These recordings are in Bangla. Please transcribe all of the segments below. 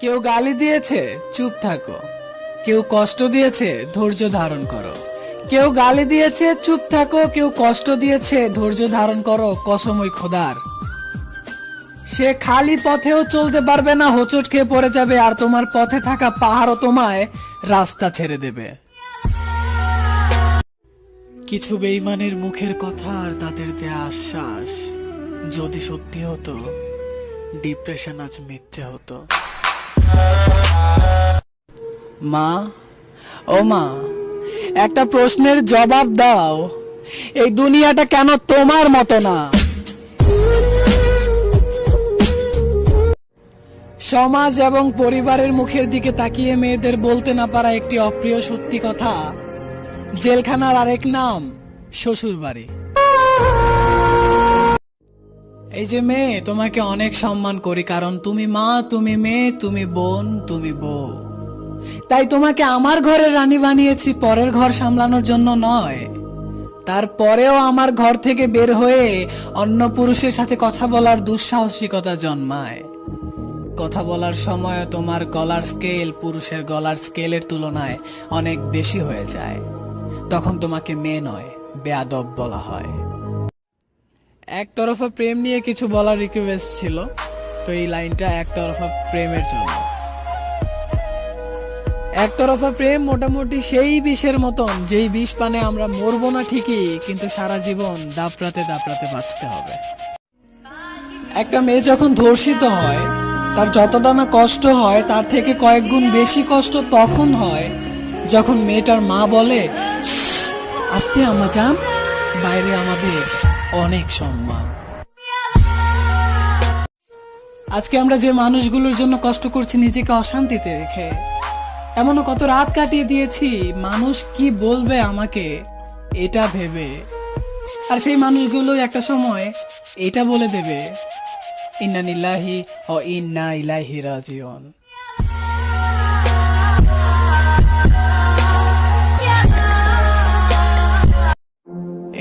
কেউ গালি দিয়েছে, চুপ থাকো। কেউ কষ্ট দিয়েছে, ধৈর্য ধারণ করো। কেউ গালি দিয়েছে, চুপ থাকো। কেউ কষ্ট দিয়েছে, ধৈর্য ধারণ করো। কসম ওই খোদার, সে খালি পথেও চলতে পারবে না, হোঁচট খেয়ে পড়ে যাবে, আর তোমার পথে থাকা পাহাড়ও তোমায় রাস্তা ছেড়ে দেবে। কিছু বেঈমানের মুখের কথা আর তাদের দেয়া আশ্বাস যদি সত্যি হতো, ডিপ্রেশন আজ মিথ্যে হতো। মা, ও মা, একটা প্রশ্নের জবাব দাও, এই দুনিয়াটা কেন তোমার মতো না? সমাজ এবং পরিবারের মুখের দিকে তাকিয়ে মেয়েদের বলতে না পারা একটি অপ্রিয় সত্যি কথা, জেলখানার আরেক নাম শ্বশুর বাড়ি। এই যে মেয়ে, তোমাকে অনেক সম্মান করি, কারণ তুমি মা, তুমি মেয়ে, তুমি বোন, তুমি বউ। তাই তোমাকে আমার ঘরের রানী বানিয়েছি, পরের ঘর সামলানোর জন্য নয়। তারপরেও আমার ঘর থেকে বের হয়ে অন্য পুরুষের সাথে কথা বলার দুঃসাহসিকতা জন্মায়। কথা বলার সময় তোমার গলার স্কেল পুরুষের গলার স্কেলের তুলনায় অনেক বেশি হয়ে যায়। তখন তোমাকে মেয়ে নয়, বেয়াদব বলা হয়। একতরফা প্রেম নিয়ে কিছু বলার রিকোয়েস্ট ছিল, তো এই লাইনটা একতরফা প্রেমের জন্য। একতরফা প্রেম মোটামুটি সেই বিষের মতন, যেই বিষ পানে আমরা মরবো না ঠিকই, কিন্তু সারা জীবন দাপড়াতে দাপড়াতে বাঁচতে হবে। একটা মেয়ে যখন ধর্ষিত হয়, তার যতটা না কষ্ট হয়, তার থেকে কয়েক গুণ বেশি কষ্ট তখন হয় যখন মেয়েটার মা বলে, আস্তে আম্মা জান, বাইরে আমাদের অনেক সম্মান। আজকে আমরা যে মানুষগুলোর জন্য কষ্ট করছি নিজেকে অশান্তিতে রেখে, এমনও কত রাত কাটিয়ে দিয়েছি মানুষ কি বলবে আমাকে এটা ভেবে, আর সেই মানুষগুলো একটা সময় এটা বলে দেবে, ইন্না লিল্লাহি ও ইন্না ইলাইহি রাজিউন।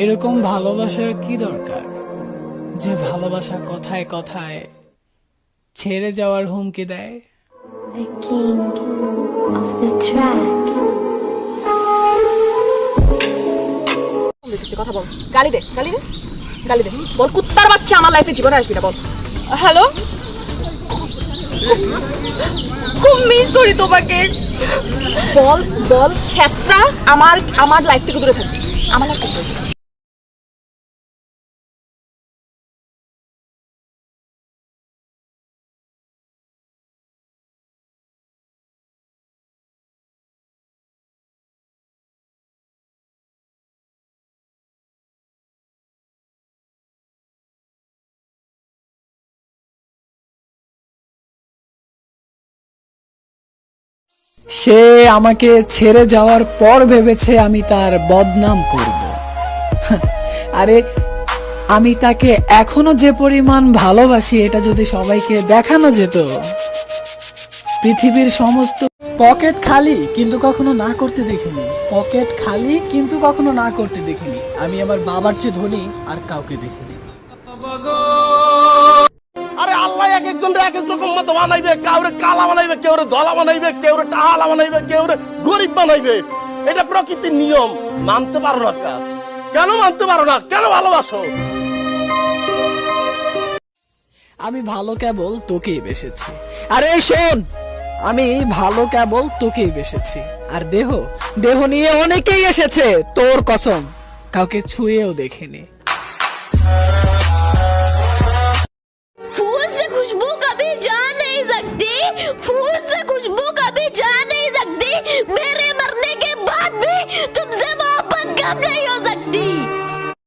এরকম ভালোবাসার কি দরকার, যে ভালোবাসা কথায় কথায় ছেড়ে যাওয়ার হুমকি দেয়। The king of the track. কথা বল, গালি দে, গালি দে, গালি দে, বল কুত্তার বাচ্চা আমার লাইফে জীবনে আসবি না, বল। হ্যালো, খুব মিস করি তোমাকে। বল বল ছেসরা, আমার লাইফ থেকে দূরে থাকবি, আমার লাইফ থেকে দূরে। সে আমাকে ছেড়ে যাওয়ার পর ভেবেছে আমি তার বদনাম করব। আরে আমি তাকে এখনো যে পরিমাণ ভালোবাসি, এটা যদি সবাইকে দেখানো যেত, পৃথিবীর সমস্ত পকেট খালি কিন্তু কখনো না করতে দেখিনি, পকেট খালি কিন্তু কখনো না করতে দেখিনি। আমি আমার বাবার চেয়ে ধনী আর কাউকে দেখিনি। আরে আল্লাহ এক একজনকে এক এক রকম মতো বানাইবে, কাউরে কালা বানাইবে, কেউরে ধলা বানাইবে, কেউরে টাহালা বানাইবে, কেউরে গরিব বানাইবে। এটা প্রকৃতির নিয়ম, মানতে পারো না। কেন মানতে পারো না? কেন ভালোবাসো? আমি ভালো কেবল তোকেই বেসেছি। আরে শোন, আমি ভালো কেবল তোকেই বেসেছি, আর দেহ দেহ নিয়ে অনেকেই এসেছে, তোর কসম কাউকে ছুঁয়েও দেখিনি।